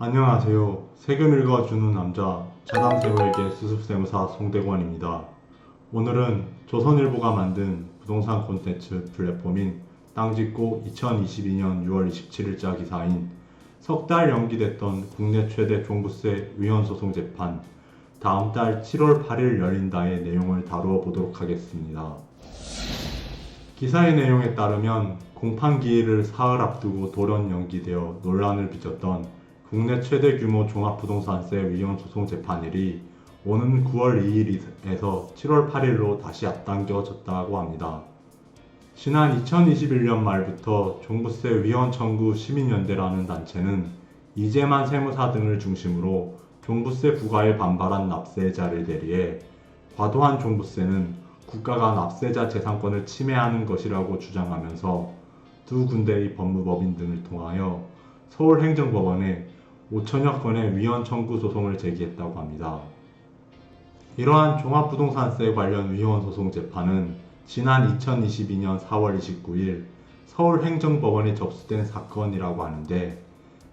안녕하세요. 세금 읽어주는 남자 자담새우에게 수습세무사 송대관입니다. 오늘은 조선일보가 만든 부동산 콘텐츠 플랫폼인 땅짓고 2022년 6월 27일자 기사인 석 달 연기됐던 국내 최대 종부세 위헌소송 재판 다음 달 7월 8일 열린다의 내용을 다루어 보도록 하겠습니다. 기사의 내용에 따르면 공판기일을 사흘 앞두고 돌연 연기되어 논란을 빚었던 국내 최대 규모 종합부동산세 위헌소송 재판일이 오는 9월 2일에서 7월 8일로 다시 앞당겨졌다고 합니다. 지난 2021년 말부터 종부세 위헌 청구 시민연대라는 단체는 이재만 세무사 등을 중심으로 종부세 부과에 반발한 납세자를 대리해 과도한 종부세는 국가가 납세자 재산권을 침해하는 것이라고 주장하면서 두 군데의 법무법인 등을 통하여 서울행정법원에 5천여 건의 위헌 청구 소송을 제기했다고 합니다. 이러한 종합부동산세 관련 위헌 소송 재판은 지난 2022년 4월 29일 서울행정법원에 접수된 사건이라고 하는데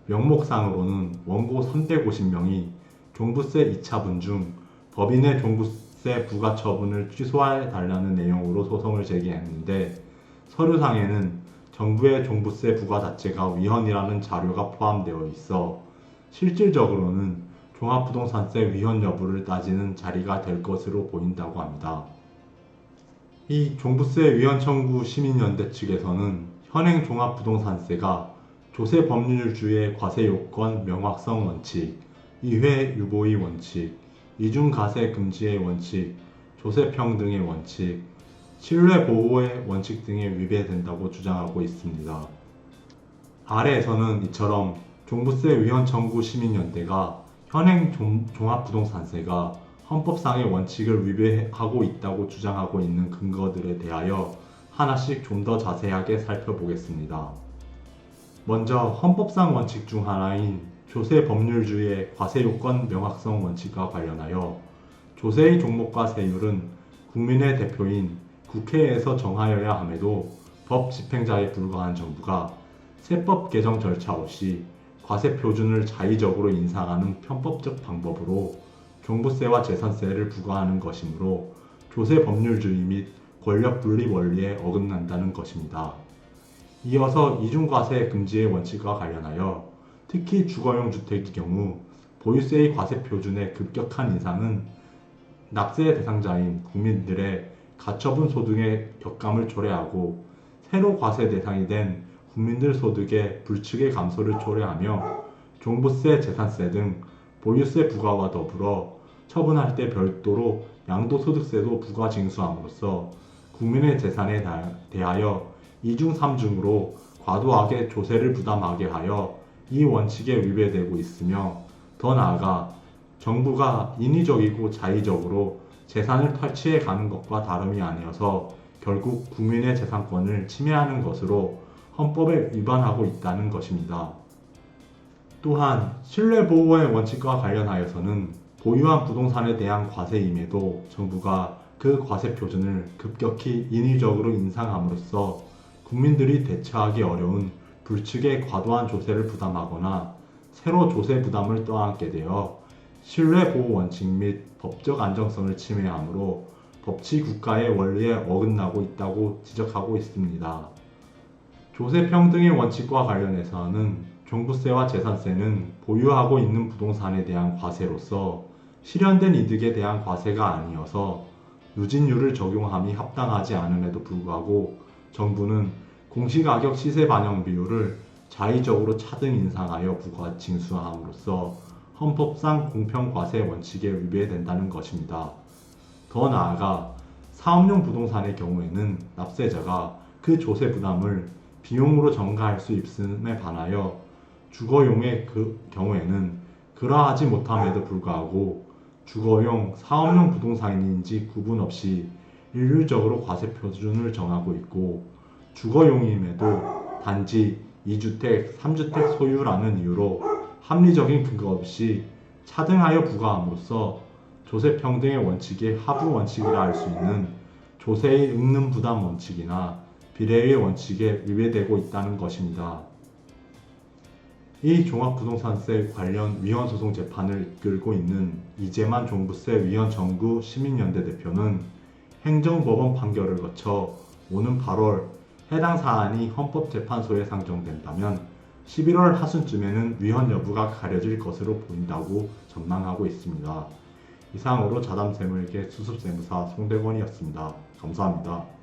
명목상으로는 원고 350명이 종부세 2차분 중 법인의 종부세 부과 처분을 취소해 달라는 내용으로 소송을 제기했는데 서류상에는 정부의 종부세 부과 자체가 위헌이라는 자료가 포함되어 있어 실질적으로는 종합부동산세 위헌 여부를 따지는 자리가 될 것으로 보인다고 합니다. 이 종부세 위헌 청구 시민연대 측에서는 현행 종합부동산세가 조세 법률주의 과세 요건 명확성 원칙, 이회 유보의 원칙, 이중 과세 금지의 원칙, 조세 평등의 원칙, 신뢰 보호의 원칙 등에 위배된다고 주장하고 있습니다. 아래에서는 이처럼 종부세 위헌 청구 시민연대가 현행 종합부동산세가 헌법상의 원칙을 위배하고 있다고 주장하고 있는 근거들에 대하여 하나씩 좀 더 자세하게 살펴보겠습니다. 먼저 헌법상 원칙 중 하나인 조세 법률주의 과세 요건 명확성 원칙과 관련하여 조세의 종목과 세율은 국민의 대표인 국회에서 정하여야 함에도 법 집행자에 불과한 정부가 세법 개정 절차 없이 과세 표준을 자의적으로 인상하는 편법적 방법으로 종부세와 재산세를 부과하는 것이므로 조세 법률주의 및 권력 분립 원리에 어긋난다는 것입니다. 이어서 이중과세 금지의 원칙과 관련하여 특히 주거용 주택의 경우 보유세의 과세 표준의 급격한 인상은 납세 대상자인 국민들의 가처분 소득의 격감을 초래하고 새로 과세 대상이 된 국민들 소득의 불측의 감소를 초래하며 종부세, 재산세 등 보유세 부과와 더불어 처분할 때 별도로 양도소득세도 부과 징수함으로써 국민의 재산에 대하여 이중 삼중으로 과도하게 조세를 부담하게 하여 이 원칙에 위배되고 있으며 더 나아가 정부가 인위적이고 자의적으로 재산을 탈취해 가는 것과 다름이 아니어서 결국 국민의 재산권을 침해하는 것으로 헌법에 위반하고 있다는 것입니다. 또한 신뢰보호의 원칙과 관련하여서는 보유한 부동산에 대한 과세임에도 정부가 그 과세 표준을 급격히 인위적으로 인상함으로써 국민들이 대처하기 어려운 불측의 과도한 조세를 부담하거나 새로 조세 부담을 떠안게 되어 신뢰보호 원칙 및 법적 안정성을 침해하므로 법치 국가의 원리에 어긋나고 있다고 지적하고 있습니다. 조세 평등의 원칙과 관련해서는 종부세와 재산세는 보유하고 있는 부동산에 대한 과세로서 실현된 이득에 대한 과세가 아니어서 누진율을 적용함이 합당하지 않음에도 불구하고 정부는 공시가격 시세 반영 비율을 자의적으로 차등 인상하여 부과 징수함으로써 헌법상 공평과세 원칙에 위배된다는 것입니다. 더 나아가 사업용 부동산의 경우에는 납세자가 그 조세 부담을 비용으로 전가할 수 있음에 반하여 주거용의 그 경우에는 그러하지 못함에도 불구하고 주거용, 사업용 부동산인지 구분 없이 일률적으로 과세 표준을 정하고 있고 주거용임에도 단지 2주택, 3주택 소유라는 이유로 합리적인 근거 없이 차등하여 부과함으로써 조세 평등의 원칙의 하부 원칙이라 할 수 있는 조세의 읊는 부담 원칙이나 비례의 원칙에 위배되고 있다는 것입니다. 이 종합부동산세 관련 위헌소송 재판을 이끌고 있는 이재만 종부세 위헌 정구 시민연대 대표는 행정법원 판결을 거쳐 오는 8월 해당 사안이 헌법재판소에 상정된다면 11월 하순쯤에는 위헌 여부가 가려질 것으로 보인다고 전망하고 있습니다. 이상으로 자담세무회계 수습세무사 송대권이었습니다. 감사합니다.